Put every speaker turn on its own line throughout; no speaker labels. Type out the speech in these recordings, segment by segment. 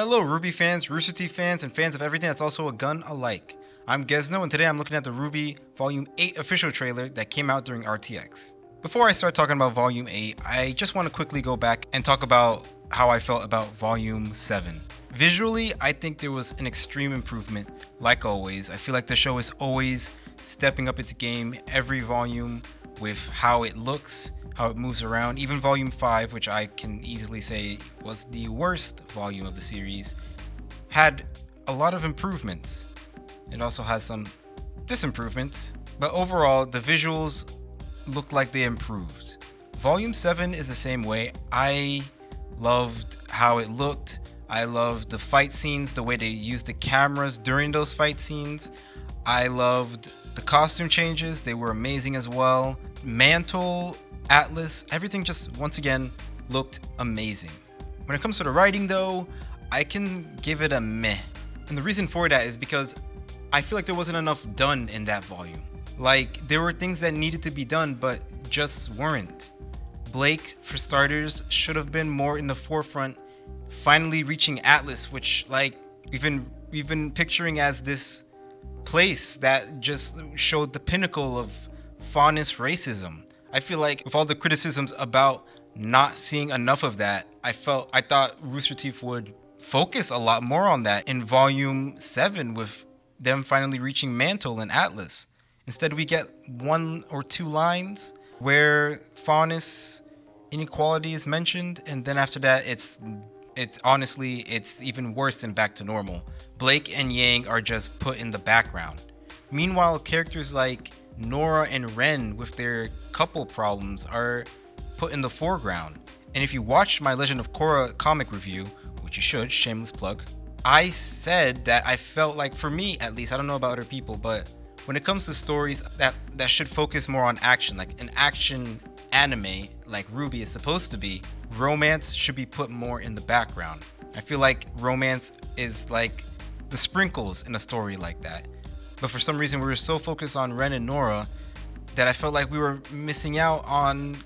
Hello, RWBY fans, Rooster Teeth fans, and fans of everything that's also a gun alike. I'm Gesno, and today I'm looking at the RWBY Volume 8 official trailer that came out during RTX. Before I start talking about Volume 8, I just want to quickly go back and talk about how I felt about Volume 7. Visually, I think there was an extreme improvement, like always. I feel like the show is always stepping up its game every volume with how it looks, how it moves around. Even Volume 5, which I can easily say was the worst volume of the series, had a lot of improvements. It also has some disimprovements, but overall the visuals look like they improved. Volume 7 is the same way. I loved how it looked. I loved the fight scenes, the way they used the cameras during those fight scenes. I loved the costume changes, they were amazing as well. Mantle, Atlas, everything just once again looked amazing. When it comes to the writing though, I can give it a meh. And the reason for that is because I feel like there wasn't enough done in that volume. Like, there were things that needed to be done but just weren't. Blake, for starters, should have been more in the forefront, finally reaching Atlas, which like we've been picturing as this place that just showed the pinnacle of faunist racism. I feel like with all the criticisms about not seeing enough of that, I thought Rooster Teeth would focus a lot more on that in Volume 7 with them finally reaching Mantle and Atlas. Instead, we get one or two lines where faunist inequality is mentioned, and then after that, it's honestly, it's even worse than Back to Normal. Blake and Yang are just put in the background. Meanwhile, characters like Nora and Ren with their couple problems are put in the foreground. And if you watched my Legend of Korra comic review, which you should, shameless plug, I said that I felt like, for me at least, I don't know about other people, but when it comes to stories that should focus more on action, like an action anime like RWBY is supposed to be, romance should be put more in the background. I feel like romance is like the sprinkles in a story like that. But for some reason we were so focused on Ren and Nora that I felt like we were missing out on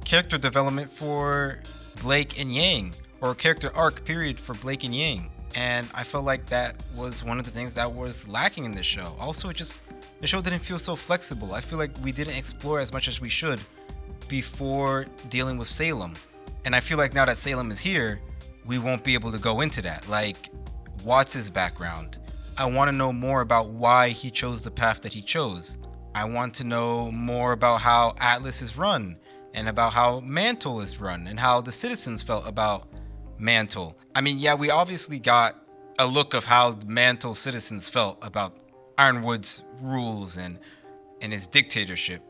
character development for Blake and Yang, or character arc period for Blake and Yang. And I felt like that was one of the things that was lacking in this show. Also, the show didn't feel so flexible. I feel like we didn't explore as much as we should before dealing with Salem. And I feel like now that Salem is here, we won't be able to go into that. Like, Watts' background. I want to know more about why he chose the path that he chose. I want to know more about how Atlas is run, and about how Mantle is run, and how the citizens felt about Mantle. I mean, yeah, we obviously got a look of how Mantle citizens felt about Ironwood's rules and his dictatorship.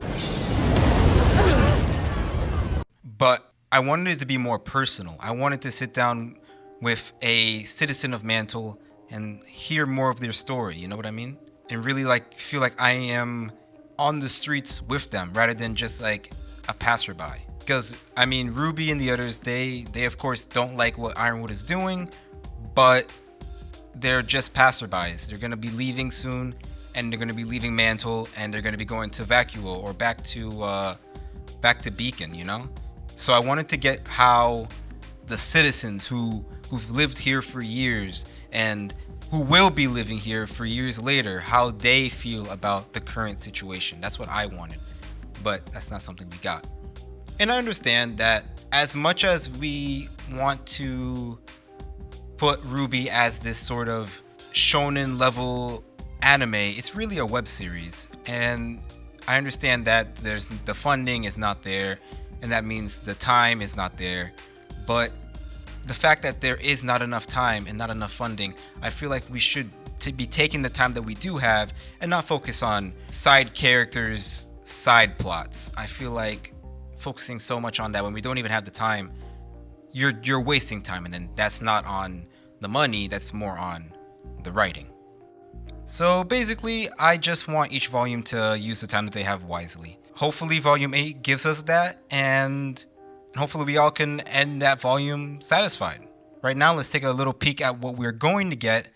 But I wanted it to be more personal. I wanted to sit down with a citizen of Mantle and hear more of their story, you know what I mean? And really like feel like I am on the streets with them rather than just like a passerby. Because I mean, RWBY and the others, they of course don't like what Ironwood is doing, but they're just passerbys. They're gonna be leaving soon, and they're gonna be leaving Mantle, and they're gonna be going to Vacuo or back to Beacon, you know? So I wanted to get how the citizens who've lived here for years and who will be living here for years later, how they feel about the current situation. That's what I wanted, but that's not something we got. And I understand that as much as we want to put RWBY as this sort of shonen level anime, it's really a web series. And I understand that the funding is not there, and that means the time is not there. But the fact that there is not enough time and not enough funding, I feel like we should be taking the time that we do have and not focus on side characters, side plots. I feel like focusing so much on that when we don't even have the time, you're wasting time, and then that's not on the money, that's more on the writing. So basically, I just want each volume to use the time that they have wisely. Hopefully Volume 8 gives us that, and hopefully we all can end that volume satisfied. Right now, let's take a little peek at what we're going to get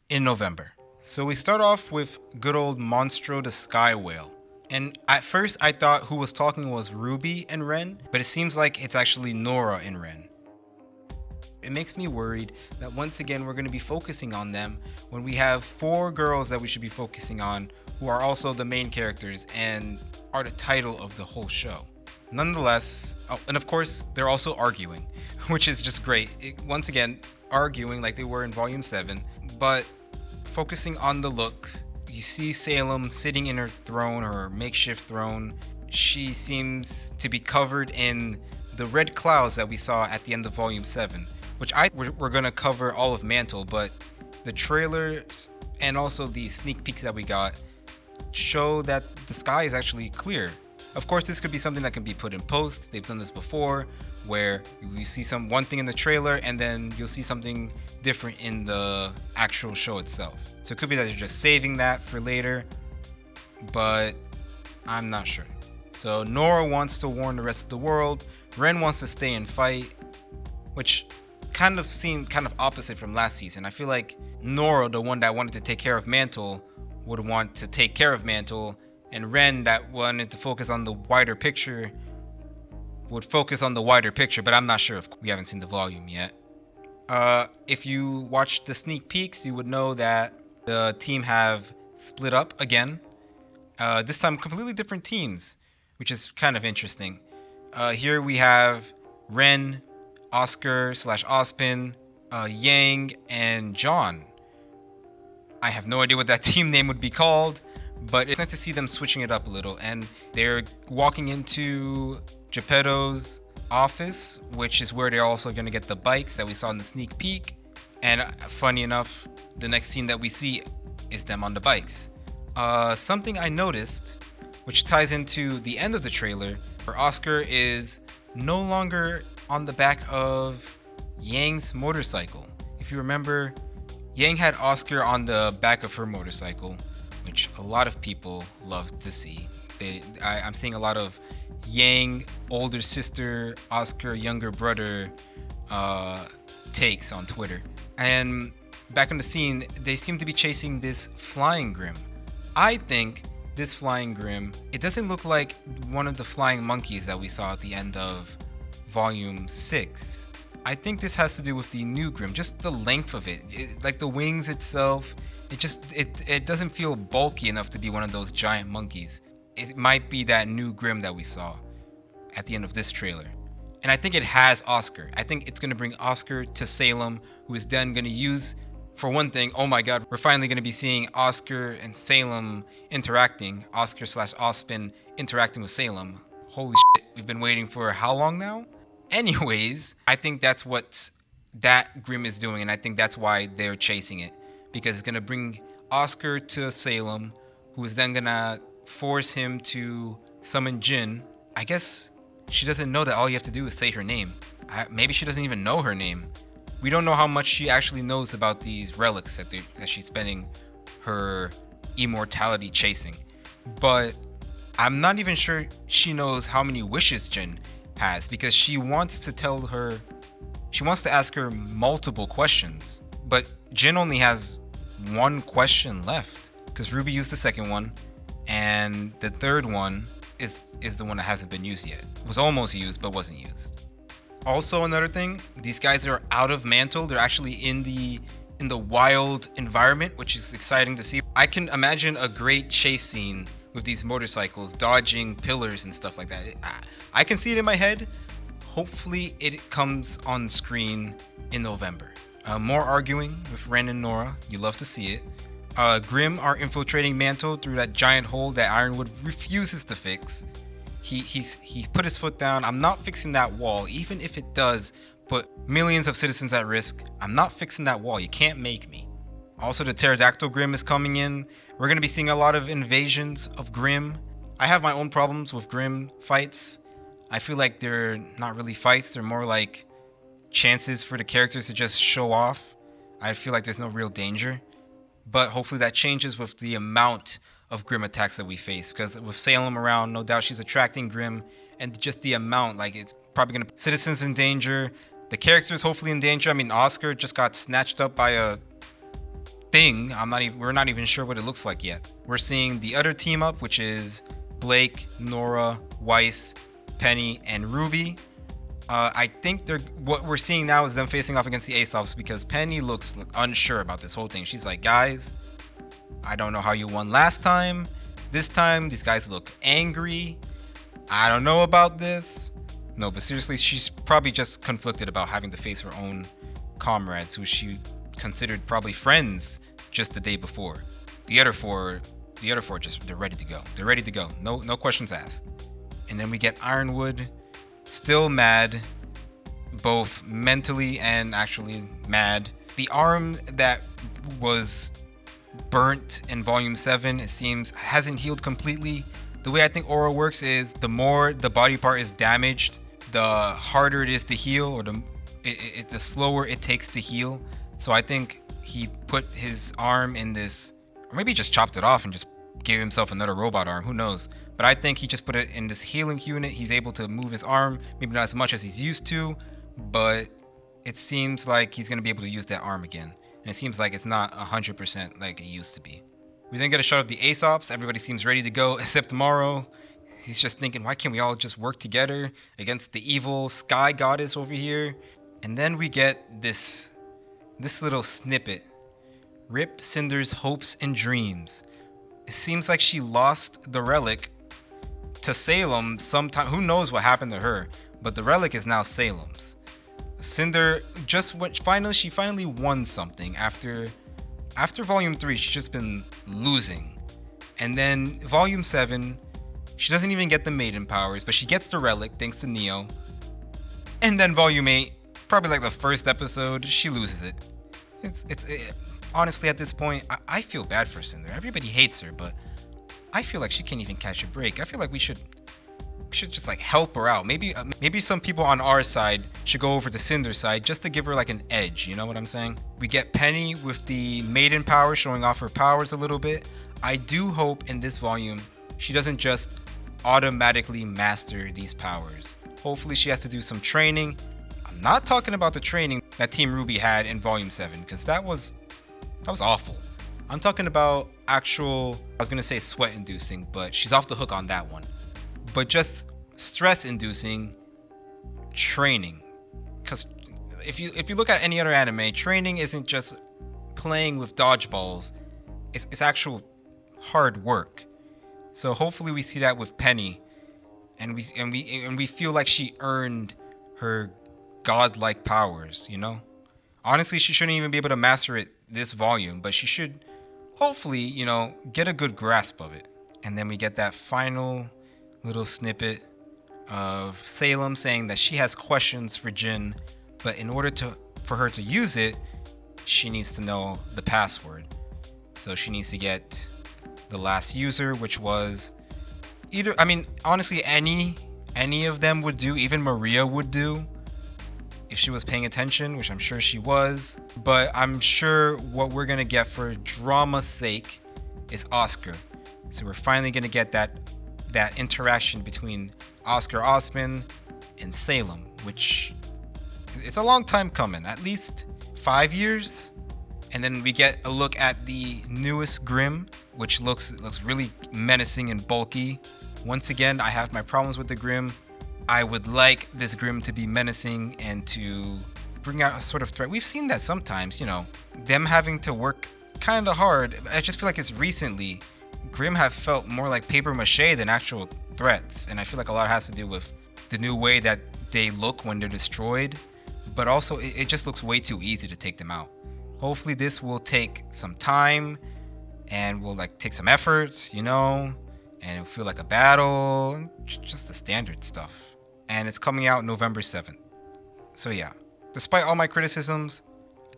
in November. So we start off with good old Monstro the Sky Whale. And at first I thought who was talking was RWBY and Ren, but it seems like it's actually Nora and Ren. It makes me worried that once again we're going to be focusing on them when we have 4 girls that we should be focusing on who are also the main characters and are the title of the whole show. Nonetheless, and of course they're also arguing, which is just great. Once again, arguing like they were in Volume 7, but focusing on the look. You see Salem sitting in her throne, her makeshift throne. She seems to be covered in the red clouds that we saw at the end of Volume 7, which we're going to cover all of Mantle, but the trailers and also the sneak peeks that we got show that the sky is actually clear. Of course, this could be something that can be put in post. They've done this before, where you see one thing in the trailer and then you'll see something different in the actual show itself. So it could be that they're just saving that for later, but I'm not sure. So Nora wants to warn the rest of the world. Ren wants to stay and fight, which kind of seemed kind of opposite from last season. I feel like Nora, the one that wanted to take care of Mantle, would want to take care of Mantle, and Ren, that wanted to focus on the wider picture, would focus on the wider picture, but I'm not sure if we haven't seen the volume yet. If you watched the sneak peeks, you would know that the team have split up again. This time completely different teams, which is kind of interesting. Here we have Ren, Oscar/Ospin, Yang, and John. I have no idea what that team name would be called, but it's nice to see them switching it up a little. And they're walking into Geppetto's office, which is where they're also going to get the bikes that we saw in the sneak peek. And funny enough, the next scene that we see is them on the bikes. Something I noticed, which ties into the end of the trailer, where Oscar is no longer on the back of Yang's motorcycle. If you remember, Yang had Oscar on the back of her motorcycle, which a lot of people love to see. I'm seeing a lot of Yang older sister, Oscar younger brother takes on Twitter. And back in the scene, they seem to be chasing this flying Grim. I think this flying Grim, it doesn't look like one of the flying monkeys that we saw at the end of Volume 6. I think this has to do with the new Grim, just the length of it. Like the wings itself, it doesn't feel bulky enough to be one of those giant monkeys. It might be that new Grim that we saw at the end of this trailer. And I think it has Oscar. I think it's going to bring Oscar to Salem, who is then going to use, for one thing, oh my god, we're finally going to be seeing Oscar and Salem interacting. Oscar/Ospin interacting with Salem. Holy shit, we've been waiting for how long now? Anyways, I think that's what that Grim is doing, and I think that's why they're chasing it. Because it's going to bring Oscar to Salem, who is then going to force him to summon Jin. I guess she doesn't know that all you have to do is say her name. Maybe she doesn't even know her name. We don't know how much she actually knows about these relics that she's spending her immortality chasing. But I'm not even sure she knows how many wishes Jin has, because she wants to ask her multiple questions. But Jin only has one question left, because RWBY used the second one, and the third one is the one that hasn't been used yet. It was almost used, but wasn't used. Also, another thing, these guys are out of Mantle. They're actually in the wild environment, which is exciting to see. I can imagine a great chase scene with these motorcycles, dodging pillars and stuff like that. I can see it in my head. Hopefully it comes on screen in November. More arguing with Ren and Nora. You love to see it. Grim are infiltrating Mantle through that giant hole that Ironwood refuses to fix. He put his foot down. I'm not fixing that wall, even if it does put millions of citizens at risk. I'm not fixing that wall. You can't make me. Also, the Pterodactyl Grim is coming in. We're going to be seeing a lot of invasions of Grim. I have my own problems with Grim fights. I feel like they're not really fights. They're more like chances for the characters to just show off. I feel like there's no real danger. But hopefully that changes with the amount of Grim attacks that we face. Because with Salem around, no doubt she's attracting Grim. And just the amount, like it's probably going to put citizens in danger. The characters hopefully in danger. I mean, Oscar just got snatched up by a thing. We're not even sure what it looks like yet. We're seeing the other team up, which is Blake, Nora, Weiss, Penny, and RWBY. I think what we're seeing now is them facing off against the Aesops because Penny looks unsure about this whole thing. She's like, guys, I don't know how you won last time. This time, these guys look angry. I don't know about this. No, but seriously, she's probably just conflicted about having to face her own comrades who she considered probably friends just the day before. The other four just, they're ready to go. They're ready to go. No questions asked. And then we get Ironwood, still mad, both mentally and actually mad. The arm that was burnt in Volume 7, it seems, hasn't healed completely. The way I think aura works is the more the body part is damaged, the harder it is to heal, or the slower it takes to heal. So I think he put his arm in this, or maybe he just chopped it off and just gave himself another robot arm, who knows. But I think he just put it in this healing unit. He's able to move his arm, maybe not as much as he's used to, but it seems like he's going to be able to use that arm again. And it seems like it's not 100% like it used to be. We then get a shot of the Aesops. Everybody seems ready to go except Morrow. He's just thinking, why can't we all just work together against the evil sky goddess over here? And then we get this little snippet. Rip Cinder's hopes and dreams. It seems like she lost the relic to Salem sometime. Who knows what happened to her? But the relic is now Salem's. Cinder just went, she finally won something after Volume 3. She's just been losing. And then Volume 7, she doesn't even get the maiden powers, but she gets the relic thanks to Neo. And then Volume 8, probably like the first episode, she loses it. Honestly, at this point, I feel bad for Cinder. Everybody hates her, but I feel like she can't even catch a break. I feel like we should just like help her out. Maybe some people on our side should go over to Cinder's side just to give her like an edge. You know what I'm saying? We get Penny with the maiden power, showing off her powers a little bit. I do hope in this volume she doesn't just automatically master these powers. Hopefully she has to do some training. I'm not talking about the training that Team RWBY had in Volume 7, because that was awful. I'm talking about actual, I was gonna say sweat inducing, but she's off the hook on that one. But just stress inducing training. Because if you look at any other anime, training isn't just playing with dodgeballs. It's actual hard work. So hopefully we see that with Penny, and we feel like she earned her godlike powers, you know? Honestly, she shouldn't even be able to master it this volume, but she should hopefully, you know, get a good grasp of it. And then we get that final little snippet of Salem saying that she has questions for Jin, but in order for her to use it, she needs to know the password. So she needs to get the last user, which was either, I mean, honestly, any of them would do. Even Maria would do if she was paying attention, which I'm sure she was. But I'm sure what we're gonna get for drama's sake is Oscar. So we're finally gonna get that interaction between Oscar Osman and Salem, which it's a long time coming, at least 5 years. And then we get a look at the newest Grimm, which looks really menacing and bulky. Once again, I have my problems with the Grimm. I would like this Grimm to be menacing and to bring out a sort of threat. We've seen that sometimes, you know, them having to work kind of hard. I just feel like it's recently Grimm have felt more like paper mache than actual threats, and I feel like a lot has to do with the new way that they look when they're destroyed, but also it just looks way too easy to take them out. Hopefully this will take some time and will like take some efforts, you know, and it'll feel like a battle, just the standard stuff. And it's coming out November 7th. So yeah, despite all my criticisms,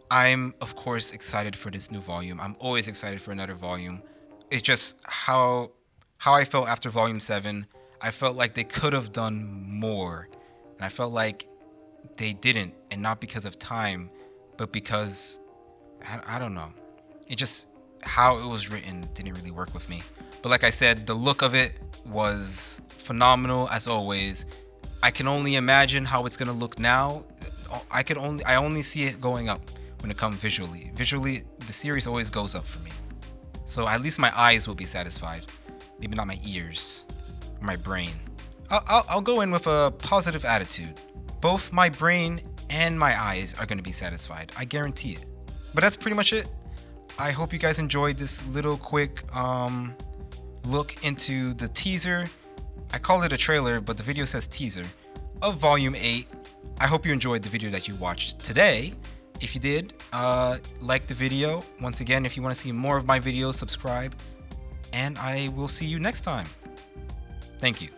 I'm of course excited for this new volume. I'm always excited for another volume. It's just how I felt after Volume 7. I felt like they could have done more. And I felt like they didn't, and not because of time, but because, I don't know. It just, how it was written didn't really work with me. But like I said, the look of it was phenomenal as always. I can only imagine how it's gonna look now. I only see it going up when it comes visually. Visually, the series always goes up for me. So at least my eyes will be satisfied. Maybe not my ears or my brain. I'll go in with a positive attitude. both my brain and my eyes are going to be satisfied. I guarantee it. But that's pretty much it. I hope you guys enjoyed this little quick look into the teaser. I call it a trailer, but the video says teaser of Volume 8. I hope you enjoyed the video that you watched today. If you did, like the video. Once again, if you want to see more of my videos, subscribe. And I will see you next time. Thank you.